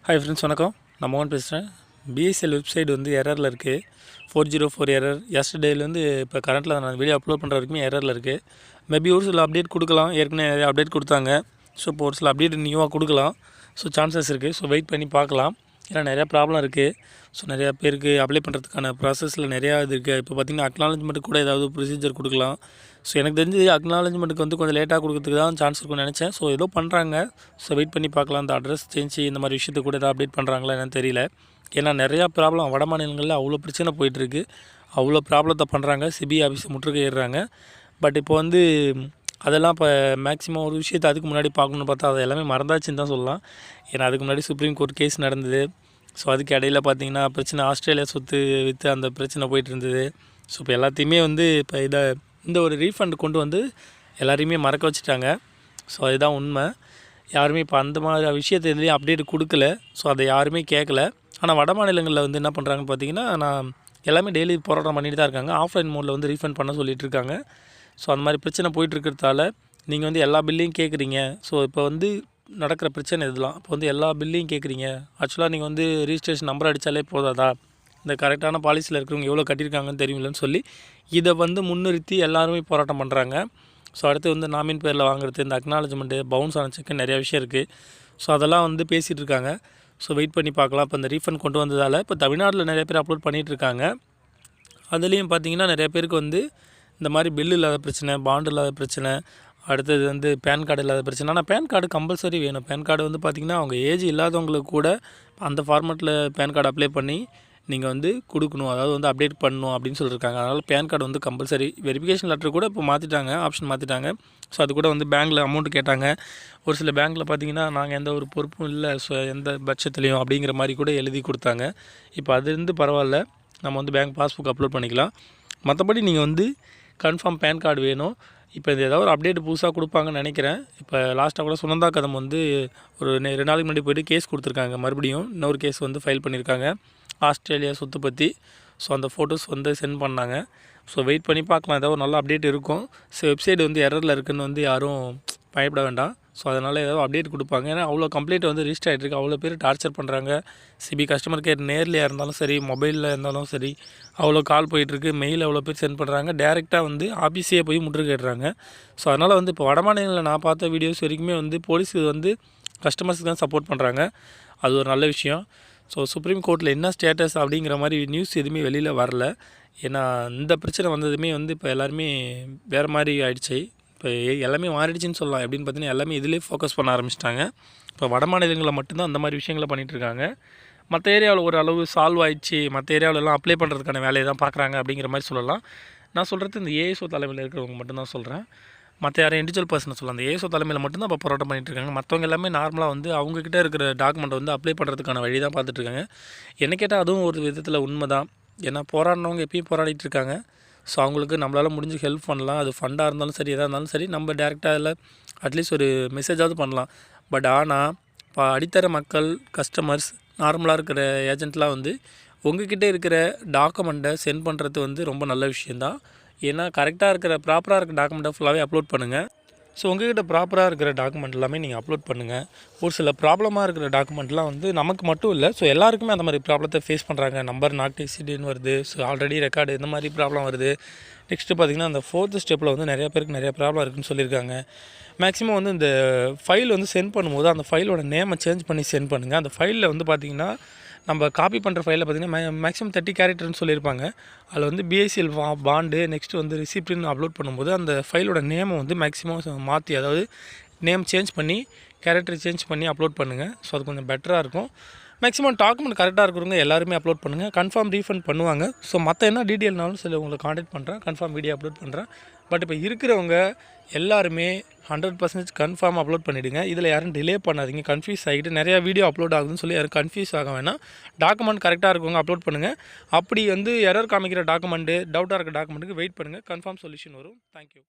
Hi friends, வணக்கம். நான் மோகன் பேசுகிறேன். பிஎஸ்எல் வெப்சைட் வந்து எரரில் இருக்குது. 404 எரர். எஸ்டர்டேலேருந்து இப்போ கரண்ட்டில் நான் வீடியோ அப்லோட் பண்ணுற வரைக்குமே எரரில் இருக்குது. மேபி ஒரு சில அப்டேட் கொடுக்கலாம். ஏற்கனவே நிறைய அப்டேட் கொடுத்தாங்க. ஸோ இப்போ ஒரு சில அப்டேட் நியூவாக கொடுக்கலாம். ஸோ சான்சஸ் இருக்குது. ஸோ வெயிட் பண்ணி பார்க்கலாம். ஏன்னா நிறையா ப்ராப்ளம் இருக்குது. ஸோ நிறையா பேருக்கு அப்ளை பண்ணுறதுக்கான ப்ராசஸில் நிறையா இது இருக்குது. இப்போ பார்த்திங்கன்னா அக்னாலஜ்மெண்ட்டு கூட ஏதாவது ப்ரொசீஜர் கொடுக்கலாம். ஸோ எனக்கு தெரிஞ்சு அக்னாலஜ்மெண்ட்டுக்கு வந்து கொஞ்சம் லேட்டாக கொடுக்கறதுக்கு தான் சான்ஸ் இருக்கும்னு நினச்சேன். ஸோ ஏதோ பண்ணுறாங்க. ஸோ வெயிட் பண்ணி பார்க்கலாம். அந்த அட்ரஸ் சேஞ்ச் இந்த மாதிரி விஷயத்துக்கு கூட ஏதாவது அப்டேட் பண்ணுறாங்களா என்னன்னு தெரியல. ஏன்னா நிறையா ப்ராப்ளம் வட மாநிலங்களில் அவ்வளோ பிரச்சனை போயிட்டுருக்கு. அவ்வளோ ப்ராப்ளத்தை பண்ணுறாங்க. சிபி ஆஃபீஸை முற்றுகையிடுறாங்க. பட் இப்போ வந்து அதெல்லாம் இப்போ மேக்ஸிமம் ஒரு விஷயத்தை அதுக்கு முன்னாடி பார்க்கணுன்னு பார்த்தா அது எல்லாமே மறந்தாச்சுன்னு தான் சொல்லலாம். ஏன்னா அதுக்கு முன்னாடி சுப்ரீம் கோர்ட் கேஸ் நடந்தது. ஸோ அதுக்கு இடையில் பார்த்திங்கன்னா பிரச்சனை ஆஸ்திரேலியா சொத்து விற்று அந்த பிரச்சனை போயிட்டு இருந்தது. ஸோ இப்போ எல்லாத்தையுமே வந்து இப்போ இந்த ஒரு ரீஃபண்ட் கொண்டு வந்து எல்லாரையுமே மறக்க வச்சுட்டாங்க. ஸோ அதுதான் உண்மை. யாருமே இப்போ அந்த மாதிரி விஷயத்தை எதுலேயும் அப்டேட் கொடுக்கல. ஸோ அதை யாருமே கேட்கல. ஆனால் வட மாநிலங்களில் வந்து என்ன பண்ணுறாங்கன்னு பார்த்தீங்கன்னா, நான் எல்லாமே டெய்லி போராட்டம் பண்ணிட்டு தான் இருக்காங்க. ஆஃப்லைன் மோடில் வந்து ரீஃபண்ட் பண்ண சொல்லிகிட்டு இருக்காங்க. ஸோ அந்த மாதிரி பிரச்சனை போயிட்டுருக்கிறதால நீங்கள் வந்து எல்லா பில்லையும் கேட்குறீங்க. ஸோ இப்போ வந்து நடக்கிற பிரச்சனை இதெல்லாம் இப்போ வந்து எல்லா பில்லையும் கேட்குறீங்க. ஆக்சுவலாக நீங்கள் வந்து ரிஜிஸ்ட்ரேஷன் நம்பர் அடித்தாலே போதாதா, இந்த கரெக்டான பாலிசியில் இருக்கிறவங்க எவ்வளோ கட்டியிருக்காங்கன்னு தெரியுமில்லன்னு சொல்லி இதை வந்து முன்னிறுத்தி எல்லாருமே போராட்டம் பண்ணுறாங்க. ஸோ அடுத்து வந்து நாமின் பேரில் வாங்குறது, இந்த அக்னாலஜ்மெண்ட்டு, பவுன்ஸ் ஆன செக்கு, நிறையா விஷயம் இருக்குது. ஸோ அதெல்லாம் வந்து பேசிகிட்டு இருக்காங்க. ஸோ வெயிட் பண்ணி பார்க்கலாம். இப்போ இந்த ரீஃபண்ட் கொண்டு வந்ததால் இப்போ தமிழ்நாட்டில் நிறைய பேர் அப்லோட் பண்ணிகிட்ருக்காங்க. அதுலேயும் பார்த்திங்கன்னா நிறைய பேருக்கு வந்து இந்த மாதிரி பில் இல்லாத பிரச்சனை, பாண்டு இல்லாத பிரச்சனை, அடுத்தது வந்து பேன் கார்டு இல்லாத பிரச்சனை. ஆனால் பேன் கார்டு கம்பல்சரி வேணும். பேன் கார்டு வந்து பார்த்திங்கன்னா அவங்க ஏஜ் இல்லாதவங்களுக்கு கூட அந்த ஃபார்மெட்டில் பேன் கார்டு அப்ளை பண்ணி நீங்கள் வந்து கொடுக்கணும். அதாவது வந்து அப்டேட் பண்ணணும் அப்படின்னு சொல்லியிருக்காங்க. அதனால் பேன் கார்டு வந்து கம்பல்சரி. வெரிஃபிகேஷன் லெட்டர் கூட இப்போ மாற்றிட்டாங்க, ஆப்ஷன் மாற்றிட்டாங்க. ஸோ அது கூட வந்து பேங்க்கில் அமௌண்ட்டு கேட்டாங்க. ஒரு சில பேங்க்கில் பார்த்திங்கன்னா நாங்கள் எந்த ஒரு பொறுப்பும் இல்லை, ஸோ எந்த பட்சத்துலேயும் அப்படிங்கிற மாதிரி கூட எழுதி கொடுத்தாங்க. இப்போ அது இருந்து பரவாயில்ல, நம்ம வந்து பேங்க் பாஸ்புக் அப்லோட் பண்ணிக்கலாம். மற்றபடி நீங்கள் வந்து கன்ஃபார்ம் பேன் கார்டு வேணும். இப்போ இது ஏதாவது ஒரு அப்டேட் புதுசாக கொடுப்பாங்கன்னு நினைக்கிறேன். இப்போ லாஸ்ட்டாக கூட சுனந்தா கதம் வந்து ஒரு 2 நாளைக்கு முன்னாடி போய்ட்டு கேஸ் கொடுத்துருக்காங்க. மறுபடியும் இன்னொரு கேஸ் வந்து ஃபைல் பண்ணியிருக்காங்க ஆஸ்திரேலியா சொத்து பற்றி. ஸோ அந்த ஃபோட்டோஸ் வந்து சென்ட் பண்ணாங்க. ஸோ வெயிட் பண்ணி பார்க்கலாம், ஏதாவது ஒரு நல்ல அப்டேட் இருக்கும். ஸோ வெப்சைட் வந்து எரரில் இருக்குதுன்னு வந்து யாரும் பயப்பட வேண்டாம். ஸோ அதனால் ஏதாவது அப்டேட் கொடுப்பாங்க. ஏன்னா அவ்வளோ கம்ப்ளைண்ட் வந்து ரிஜிஸ்டர் ஆகிட்டுருக்கு. அவ்வளோ பேர் டார்ச்சர் பண்ணுறாங்க. சிபி கஸ்டமர் கேர் நேர்லையாக இருந்தாலும் சரி, மொபைலில் இருந்தாலும் சரி, அவ்வளோ கால் போயிட்டுருக்கு. மெயில் அவ்வளோ பேர் சென்ட் பண்ணுறாங்க. டேரெக்டாக வந்து ஆஃபீஸே போய் முற்றுகையிடுறாங்க. ஸோ அதனால் வந்து இப்போ வடமாநிலங்களில் நான் பார்த்த வீடியோஸ் வரைக்குமே வந்து போலீஸ் வந்து கஸ்டமர்ஸுக்கு தான் சப்போர்ட் பண்ணுறாங்க. அது ஒரு நல்ல விஷயம். ஸோ சுப்ரீம் கோர்ட்டில் என்ன ஸ்டேட்டஸ் அப்படிங்கிற மாதிரி நியூஸ் எதுவுமே வெளியில் வரல. ஏன்னா இந்த பிரச்சனை வந்ததுமே வந்து இப்போ எல்லாருமே வேறு மாதிரி ஆகிடுச்சு. இப்போ எல்லாமே மாறிடுச்சின்னு சொல்லலாம். எப்படின்னு பார்த்தீங்கன்னா எல்லாமே இதிலே ஃபோக்கஸ் பண்ண ஆரம்பிச்சிட்டாங்க. இப்போ வட மாநிலங்களில் மட்டும்தான் அந்த மாதிரி விஷயங்களை பண்ணிகிட்ருக்காங்க. மற்ற ஏரியாவில் ஒரு அளவு சால்வ் ஆகிடுச்சு, மற்ற ஏரியாவிலலாம் அப்ளை பண்ணுறதுக்கான வேலையை தான் பார்க்குறாங்க அப்படிங்கிற மாதிரி சொல்லலாம். நான் சொல்கிறது இந்த ஏஎஸ்ஓ தலைமையில் இருக்கிறவங்க மட்டும்தான் சொல்கிறேன். மற்ற யாரும் இண்டிவிஜுவல் பர்சனை சொல்லலாம். அந்த ஏஎஸ்ஓ தலைமையில் மட்டும்தான் இப்போ போராட்டம் பண்ணிகிட்ருக்காங்க. மற்றவங்க எல்லாமே நார்மலாக வந்து அவங்கக்கிட்ட இருக்கிற டாக்குமெண்ட்டை வந்து அப்ளை பண்ணுறதுக்கான வழி தான் பார்த்துட்ருக்காங்க. என்ன கேட்டால் அதுவும் ஒரு விதத்தில் உண்மை தான். ஏன்னா போராடினவங்க எப்பயும் போராடிட்டு இருக்காங்க. ஸோ அவங்களுக்கு நம்மளால் முடிஞ்சு ஹெல்ப் பண்ணலாம். அது ஃபண்டாக இருந்தாலும் சரி, எதாக இருந்தாலும் சரி, நம்ம டேரெக்டாக அதில் அட்லீஸ்ட் ஒரு மெசேஜாவது பண்ணலாம். பட் ஆனால் இப்போ அடித்தர மக்கள், கஸ்டமர்ஸ், நார்மலாக இருக்கிற ஏஜென்ட்லாம் வந்து உங்கள்கிட்ட இருக்கிற டாக்குமெண்ட்டை சென்ட் பண்ணுறது வந்து ரொம்ப நல்ல விஷயந்தான். ஏன்னா கரெக்டாக இருக்கிற ப்ராப்பராக இருக்கிற டாக்குமெண்ட்டை ஃபுல்லாகவே அப்லோட் பண்ணுங்கள். ஸோ உங்கள்கிட்ட ப்ராப்பராக இருக்கிற டாக்குமெண்ட் எல்லாமே நீங்கள் அப்லோட் பண்ணுங்கள். ஒரு சில ப்ராப்ளமாக இருக்கிற டாக்குமெண்ட்லாம் வந்து நமக்கு மட்டும் இல்லை, ஸோ எல்லாருக்குமே அந்த மாதிரி ப்ராப்ளத்தை ஃபேஸ் பண்ணுறாங்க. நம்பர் நாட் எக்ஸிடென்ட் வருது, ஸோ ஆல்ரெடி ரெக்கார்டு இந்த மாதிரி ப்ராப்ளம் வருது. நெக்ஸ்ட்டு பார்த்திங்கன்னா அந்த 4th ஸ்டெப்பில் வந்து நிறையா பேருக்கு நிறையா ப்ராப்ளம் இருக்குதுன்னு சொல்லியிருக்காங்க. மேக்ஸிமம் வந்து இந்த ஃபைல் வந்து சென்ட் பண்ணும்போது அந்த ஃபைலோட நேமை சேஞ்ச் பண்ணி சென்ட் பண்ணுங்கள். அந்த ஃபைலில் வந்து பார்த்திங்கன்னா நம்ம காப்பி பண்ணுற ஃபைலில் பார்த்திங்கன்னா மேக்ஸிமம் 30 கேரக்டர்னு சொல்லியிருப்பாங்க. அதில் வந்து பிஎஸ்எல் பாண்டு நெக்ஸ்ட்டு வந்து ரிசிப்ட்னு அப்லோட் பண்ணும்போது அந்த ஃபைலோட நேமை வந்து மேக்ஸிமம் மாற்றி, அதாவது நேம் சேஞ்ச் பண்ணி கேரக்டர் சேஞ்ச் பண்ணி அப்லோட் பண்ணுங்கள். ஸோ அது கொஞ்சம் பெட்டராக இருக்கும். மேக்ஸிமம் டாக்குமெண்ட் கரெக்டாக இருக்கிறவங்க எல்லாருமே அப்லோட் பண்ணுங்கள். கன்ஃபார்ம் ரீஃபண்ட் பண்ணுவாங்க. ஸோ மற்ற என்ன டீட்டெயில்னாலும் சரி உங்களை காண்டாக்ட் பண்ணுறேன், கன்ஃபார்ம் வீடியோ அப்லோட் பண்ணுறேன். பட் இப்போ இருக்கிறவங்க எல்லாருமே 100% கன்ஃபார்ம் அப்லோட் பண்ணிவிடுங்க. இதில் யாரும் டிலே பண்ணாதீங்க. கன்ஃபியூஸ் ஆகிட்டு நிறையா வீடியோ அப்லோட் ஆகுதுன்னு சொல்லி யாரும் கன்ஃபியூஸ் ஆக வேணாம். டாக்குமெண்ட் கரெக்டாக இருக்கவங்க அப்லோட் பண்ணுங்கள். அப்படி வந்து எரர் காமிக்கிற டாக்குமெண்ட்டு, டவுட்டாக இருக்க டாக்குமெண்ட்டுக்கு வெயிட் பண்ணுங்கள். கன்ஃபார்ம் சொல்யூஷன் வரும். தேங்க்யூ.